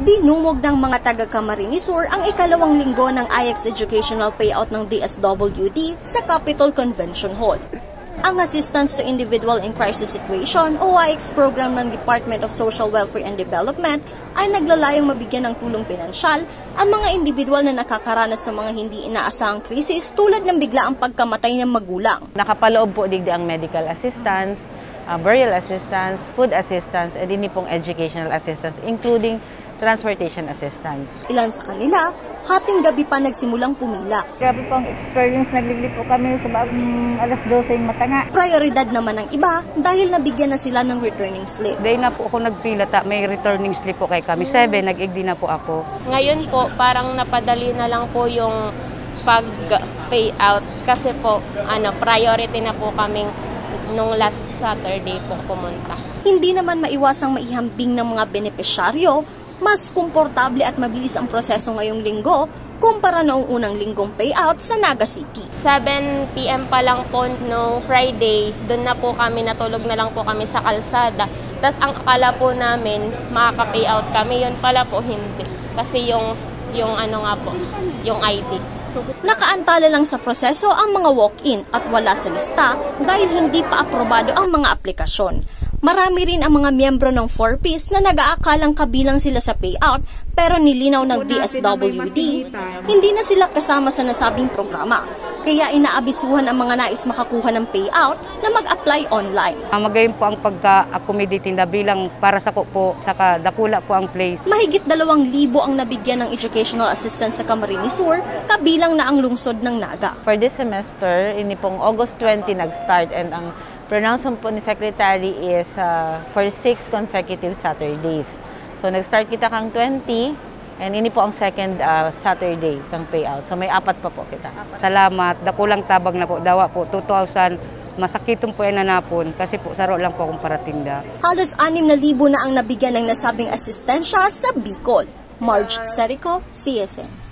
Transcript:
Dinumog ng mga taga Camarines Sur ang ikalawang linggo ng IX Educational Payout ng DSWD sa Capitol Convention Hall. Ang Assistance to Individual in Crisis Situation o IX program ng Department of Social Welfare and Development ay naglalayong mabigyan ng tulong pinansyal ang mga individual na nakakaranas ng mga hindi inaasahang krisis tulad ng biglaang pagkamatay ng magulang. Nakapaloob po digdi ang medical assistance, burial assistance, food assistance, at din pong educational assistance, including transportation assistance. Ilan sa kanila, hating gabi pa nagsimulang pumila. Grabe po ang experience, nagligli po kami sa alas 12 yung matanga. Prioridad naman ng iba dahil nabigyan na sila ng returning slip. Day na po ako nagpila, may returning slip po kay kami. 7, nag-igdi na po ako. Ngayon po, parang napadali na lang po yung pag-payout kasi po, priority na po kaming nung last Saturday po pumunta. Hindi naman maiwasang maihambing ng mga benepisyaryo, mas komportable at mabilis ang proseso ngayong linggo kumpara noong unang linggong payout sa Naga City. 7 PM pa lang po noong Friday, doon na po kami, natulog na lang po kami sa kalsada. Tapos ang akala po namin, makaka-payout kami, yun pala po hindi. Kasi yung ID. Nakaantala lang sa proseso ang mga walk-in at wala sa lista dahil hindi pa aprobado ang mga aplikasyon. Marami rin ang mga miyembro ng 4Ps na nag-aakalang kabilang sila sa payout pero nilinaw ng DSWD, hindi na sila kasama sa nasabing programa. Kaya inaabisuhan ang mga nais makakuha ng payout na mag-apply online. Magayon po ang pagka-accommodate na bilang para sa ko po, saka dakula po ang place. Mahigit 2,000 ang nabigyan ng educational assistance sa Camarines Sur, kabilang na ang lungsod ng Naga. For this semester, ini pong August 20 nag-start, and ang pronouncement po ni Secretary is for 6 consecutive Saturdays. So nag-start kita kang 20, and ini po ang second Saturday kang payout. So may 4 pa po kita. Salamat, dakulang tabag na po, dawa po, 2,000. Masakitong po yan nanapon kasi po saro lang po akong paratinda. Halos 6,000 na ang nabigyan ng nasabing asistensya sa Bicol. Marge Serico, CSN.